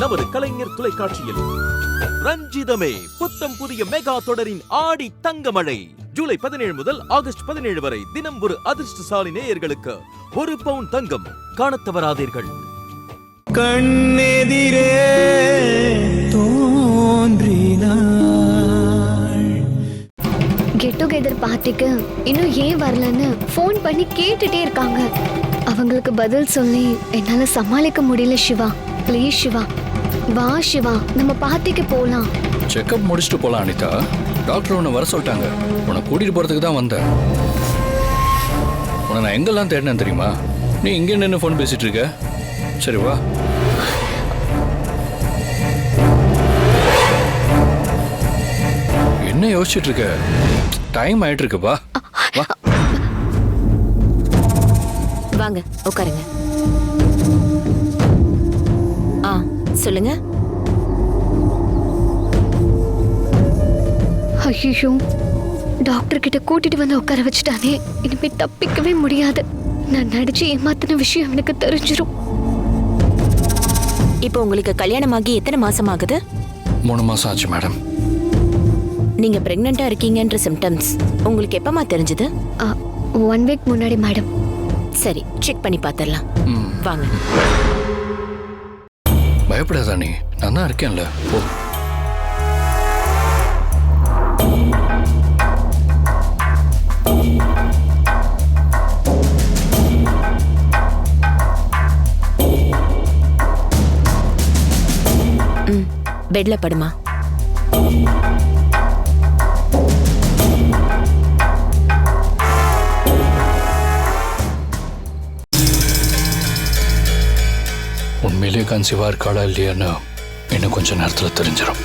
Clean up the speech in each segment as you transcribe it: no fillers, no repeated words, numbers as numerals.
நமது கலைஞர் தொலைக்காட்சியில். ரஞ்சிதமே புத்தம் புதிய மெகா தொடரின் ஆடி தங்கமழை ஜூலை 17 முதல் ஆகஸ்ட் 17 வரை தினம் ஒரு அதிர்ஷ்டசாலி நேயர்களுக்கு 1 பவுன் தங்கம். காணத் தவறாதீர்கள். கண்ணெதிரே தோன்றினாள். கெட் டுகெதர் பார்ட்டிக்கு இன்னும் ஏன் வரலன்னு ஃபோன் பண்ணி கேட்டுட்டே இருக்காங்க. அவங்களுக்கு பதில் சொல்லி என்னால சமாளிக்க முடியல. சிவா, ப்ளீஸ் சிவா, வா சிவா, நம்ம பார்ட்டிக்கு போலாம். செக்அப் முடிச்சுட்டு போலாம் அனிதா. டாக்டர் உன்னை வர சொல்லிட்டாங்க. உன்னை கூட்டிட்டு போறதுக்கு தான் வந்தேன். உன்னை நான் எங்கெல்லாம் தேடினேன் தெரியுமா? நீ இங்கே நின்று ஃபோன் பேசிட்டு இருக்க. சரி வா. என்ன யோசிச்சுட்டு இருக்க? டைம் ஆயிட்டு இருக்கு. வா வா. வாங்க உட்காருங்க. சொல்லுங்க. ஐயோ, டாக்டர் கிட்ட கூட்டிட்டு வந்து உட்கார வச்சுட்டானே. இனிமே தப்பிக்கவே முடியாது. நான் நடிச்சு ஏமாத்தின விஷயம் எனக்கு தெரிஞ்சிரும். இப்போ உங்களுக்கு கல்யாணமாகி எத்தனை மாசம் ஆகுது? 3 மாசம் ஆச்சு மேடம். நீங்க பிரெக்னெண்டா இருக்கீங்கன்ற சிம்டம்ஸ் உங்களுக்கு எப்பமா தெரிஞ்சது? 1 வீக் முன்னாடி மேடம். சரி, செக் பண்ணி பார்த்துடலாம். வாங்க. பயப்படாதா, நீ நான் தான் இருக்கேன்ல. ஓ, பெட்ல படுமா. உண்மையிலே கன்சீவா இருக்காளா இல்லையான்னு இன்னும் கொஞ்ச நேரத்தில் தெரிஞ்சிடும்.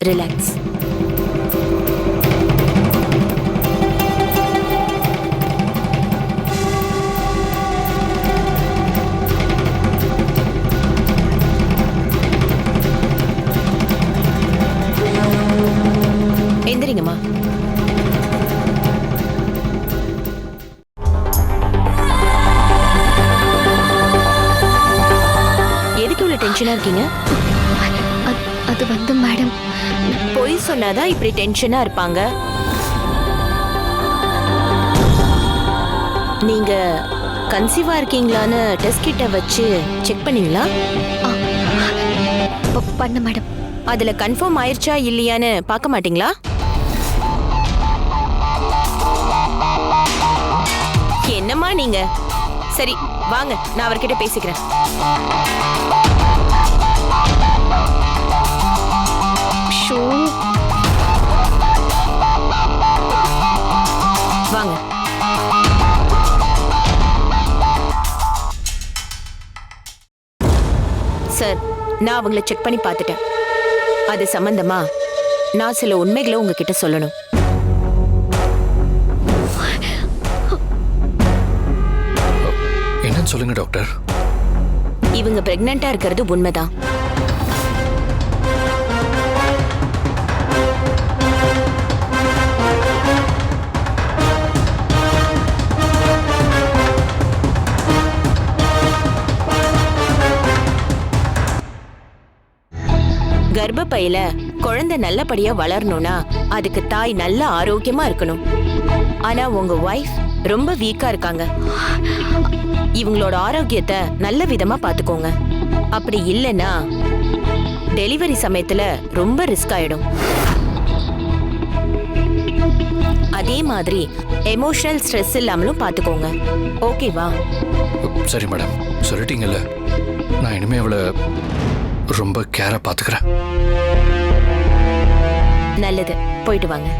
ரிலாக்ஸ். எந்திரிங்கம்மா. எதுக்கு இவ்வளவு டென்ஷனா இருக்கீங்க? அது வந்து மேடம், பொய் சொன்னாதான் இப்படி டென்ஷனா இருப்பாங்க. நீங்க கன்சீவா இருக்கீங்களான்னு டெஸ்ட் கிட்ட வச்சு செக் பண்ணீங்களா? பண்ண மேடம். அதுல கன்ஃபார்ம் ஆயிருச்சா இல்லையான்னு பார்க்க மாட்டீங்களா? என்னம்மா நீங்க? சரி வாங்க, நான் அவர்கிட்ட பேசிக்கிறேன். வாங்க. சார், நான் அவங்கள செக் பண்ணி பார்த்துட்டேன். அது சம்பந்தமா நான் சில உண்மைகளை உங்ககிட்ட சொல்லணும். என்னன்னு சொல்லுங்க டாக்டர். இவங்க பிரெக்னெண்டா இருக்கிறது உண்மைதான். கர்ப்பப்பையில குழந்தை நல்லபடியா வளரணும்னா அதுக்கு தாய் நல்ல ஆரோக்கியமா இருக்கணும். ஆனா உங்க வைஃப் ரொம்ப வீக்கா இருக்காங்க. இவங்களோட ஆரோக்கியத்தை நல்ல விதமா பாத்துக்கோங்க. அப்படி இல்லைன்னா டெலிவரி சமயத்துல ரொம்ப ரிஸ்க் ஆயிடும். அதே மாதிரி எமோஷனல் ஸ்ட்ரெஸ் இல்லாமலும் பாத்துக்கோங்க. ஓகேவா? சரி மேடம், சொல்லிட்டீங்கல்ல. நான் இனிமே அவளை ரொம்ப கேரா பாத்துக்கிறேன். நல்லது, போயிட்டு வாங்க.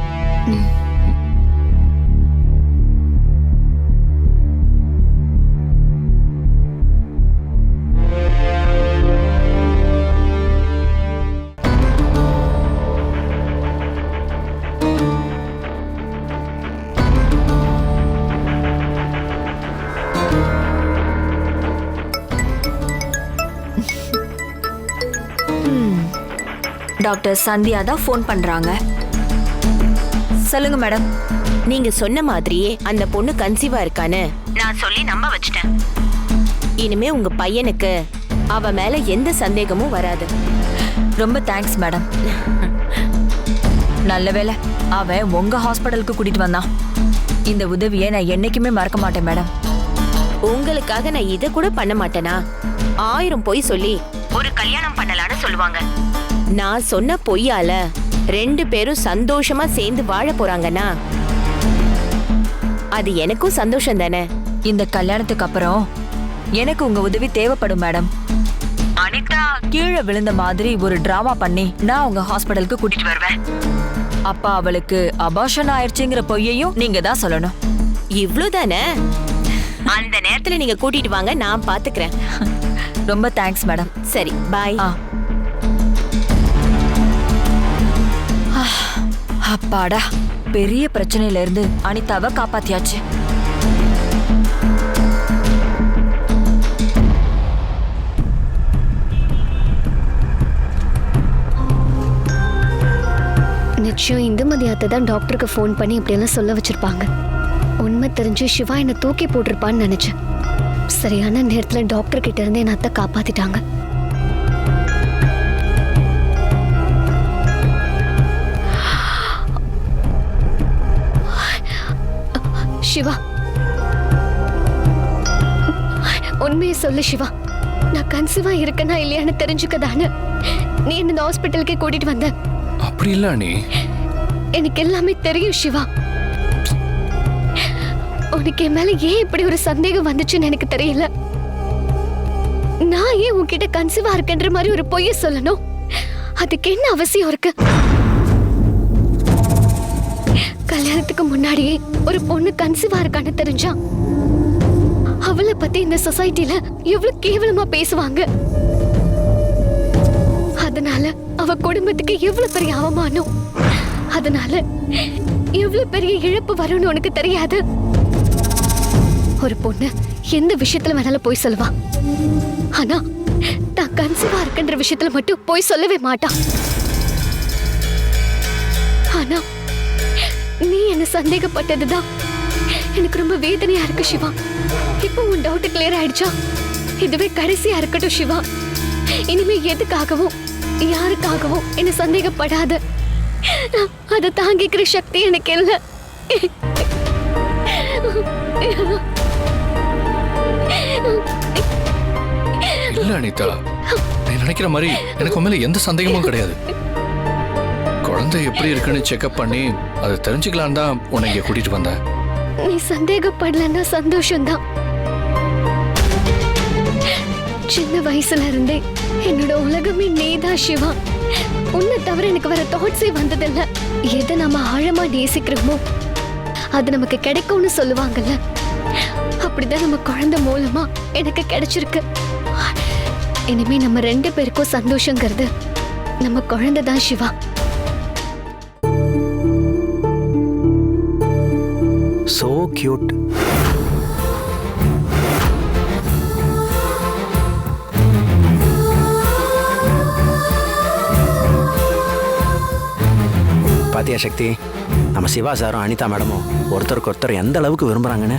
டாக்டர் சந்தியா தான் ஃபோன் பண்றாங்க. சொல்லுங்க மேடம். நீங்க சொன்ன மாதிரியே அந்த பொண்ணு கன்சீவா இருக்கான்னு நான் சொல்லி நம்ப வச்சிட்டேன். இனிமே உங்க பையனுக்கு அவ மேல எந்த சந்தேகமும் வராது. ரொம்ப தேங்க்ஸ் மேடம். நல்ல வேளை அவன் உங்க ஹாஸ்பிடலுக்கு கூட்டிட்டு வந்தான். இந்த உதவியை நான் என்னைக்குமே மறக்க மாட்டேன் மேடம். உங்களுக்காக நான் இத கூட பண்ண மாட்டேனா? 1000 பொய் சொல்லி ஒரு கல்யாணம் பண்ணலான்னு சொல்லுவாங்க. நான் சொன்ன பொய்யால 2 பேரும் சந்தோஷமா சேர்ந்து வாழ போறாங்கன்னா அது எனக்கும் சந்தோஷம் தானே. இந்த கல்யாணத்துக்கு அப்புறம் எனக்கு உங்க உதவி தேவைப்படும் மேடம். அனிதா கீழே விழுந்த மாதிரி ஒரு டிராமா பண்ணி நான் உங்க ஹாஸ்பிடலுக்கு கூட்டிட்டு வருவேன். அப்பா அவளுக்கு அபார்ஷன் ஆயிடுச்சுங்கிற பொய்யையும் நீங்க தான் சொல்லணும். இவ்ளோதானே? அந்த நேரத்துல நீங்க கூட்டிட்டு வாங்க, நான் பாத்துக்கிறேன். ரொம்ப தேங்க்ஸ் மேடம். சரி, பாய். அப்பாடா, பெரிய பிரச்சனையில இருந்து அனிதாவை காப்பாத்தியாச்சு. நிச்சயம் இந்துமதி அத்தை தான் டாக்டருக்கு ஃபோன் பண்ணி இப்படியெல்லாம் சொல்ல வச்சிருப்பாங்க. உண்மை தெரிஞ்சு சிவா என்னை தூக்கி போட்டிருப்பான்னு நினைச்சேன். சரியான நேரத்துல டாக்டர் கிட்ட இருந்து என் அத்தை காப்பாத்திட்டாங்க. சிவா, உண்மையை சொல்லு சிவா. நான் கன்சீவா இருக்கனா இல்லையான்னு தெரிஞ்சுக்கதானே நீ என்ன ஹாஸ்பிட்டலுக்கே கூட்டிட்டு வந்த. அப்படி இல்ல நீ. எனக்கு எல்லாமே தெரியும் சிவா. உனக்கு என் மேல ஏன் இப்படி ஒரு சந்தேகம் வந்துச்சுன்னு எனக்கு தெரியல. நான் ஏன் உன்கிட்ட கன்சீவா இருக்கன்ற மாதிரி ஒரு பொய்ய சொல்லணும்? அதுக்கு என்ன அவசியம் இருக்கு? கல்யாணத்துக்கு முன்னாடியே ஒரு பொண்ணு கன்சீவா இருக்கான்னு தெரிஞ்சா அவளை பத்தி இந்த சொசைட்டில எவ்வளவு கேவலமா பேசுவாங்க. அதனால அவ குடும்பத்துக்கு எவ்வளவு பெரிய அவமானம், அதனால எவ்வளவு பெரிய இழப்பு வரும்னு உனக்கு தெரியாது. ஒரு பொண்ணு எந்த விஷயத்துல வேணாலும் போய் சொல்லுவா, ஆனா தான் கன்சீவா இருக்குன்ற விஷயத்துல மட்டும் போய் சொல்லவே மாட்டா. ஆனா நீ என்ன சந்தேகப்பட்டதுதான் எனக்கு ரொம்ப வேதனையா இருக்கு சிவா. இப்போ உன் டவுட் கிளியர் ஆயிடுச்சா? இதுவே கடைசியா இருக்கட்டும் சிவா. இனிமே எதுக்காகவும் யாருக்காகவும் என்ன சந்தேகப்படாத. அதை தாங்கிக்கிற சக்தி எனக்கு இல்ல. இல்ல அனிதா, நீ நினைக்கிற மாதிரி எனக்கு உண்மையில எந்த சந்தேகமும் கிடையாது. குழந்தை எப்படி இருக்குன்னு செக்அப் பண்ணி அதை தெரிஞ்சுக்கலாம் தான் உன்னை இங்க கூட்டிட்டு வந்தேன். நீ சந்தேகப்படலன்னா சந்தோஷம்தான். சின்ன வயசுல இருந்தே என்னோட உலகமே நீதான் சிவா. உன்னை தவிர எனக்கு வர தாட்ஸே வந்ததில்ல. எதை நம்ம ஆழமா நேசிக்கிறோமோ அது நமக்கு கிடைக்கும்னு சொல்லுவாங்கல்ல, அப்படிதான் நம்ம குழந்தை மூலமா எனக்கு கிடைச்சிருக்கு. இனிமே நம்ம 2 பேருக்கும் சந்தோஷங்கிறது நம்ம குழந்தை தான் சிவா. So cute. பாத்தியா சக்தி, நம்ம சிவா சாரும் அனிதா மேடமும் ஒருத்தருக்கு ஒருத்தர் எந்த அளவுக்கு விரும்புறாங்கன்னு.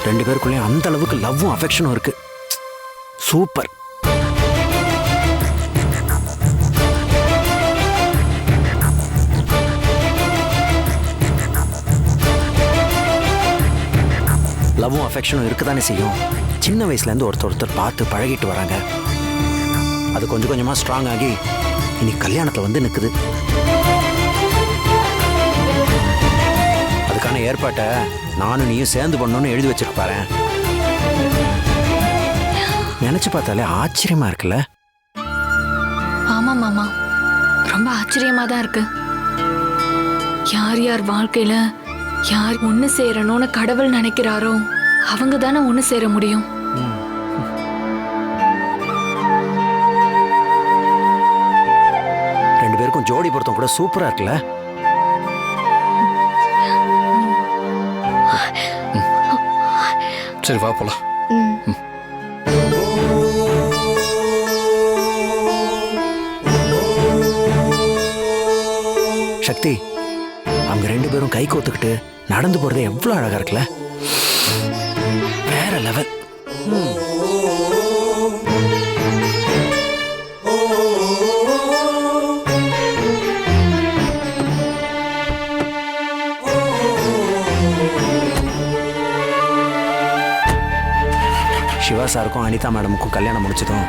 2 பேருக்குள்ளேயும் அந்த அளவுக்கு லவ்வும் அஃபெக்ஷனும் இருக்கு. சூப்பர். லவ்வும் அஃபெக்ஷனும் இருக்குதானே செய்யும். சின்ன வயசுலேருந்து ஒருத்தர் பார்த்து பழகிட்டு வராங்க. அது கொஞ்சம் கொஞ்சமாக ஸ்ட்ராங் ஆகி இன்னைக்கு கல்யாணத்தில் வந்து நிற்குது. அதுக்கான ஏற்பாட்டை நானும் நீயும் சேர்ந்து பண்ணணும்னு எழுதி வச்சிருப்பாரு. நினைச்சு பார்த்தாலே ஆச்சரியமா இருக்குல்ல? ஆமா மாமா, ரொம்ப ஆச்சரியமா தான் இருக்கு. யார் யார் வாழ்க்கையில யார் ஒண்ணு சேரணும்னு கடவுள் நினைக்கிறாரோ அவங்க தானே ஒண்ணு சேர முடியும். ரெண்டு பேருக்கும் ஜோடி பொருத்தம் கூட சூப்பரா இருக்குல்ல? சரி வா போலாம். சக்தி, அவங்க 2 பேரும் கை கோத்துக்கிட்டு நடந்து போறதே எவ்வளவு அழகா இருக்குல்ல. வேற லெவல். சிவா சாருக்கும் அனிதா மேடமுக்கும் கல்யாணம் முடிச்சதும்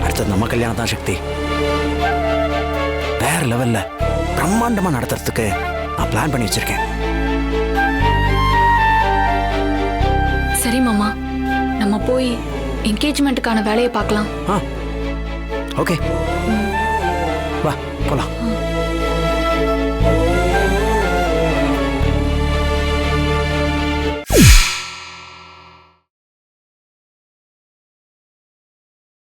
அடுத்தது நம்ம கல்யாணம் தான் சக்தி. வேற லெவல்ல பிரம்மாண்டமா நடத்துறதுக்கு நான் பிளான் பண்ணி வச்சிருக்கேன். சரி மாமா, நம்ம போய் என்கேஜ்மெண்ட்டுக்கான வேலையை பார்க்கலாம். ஓகே, வா போலாம்.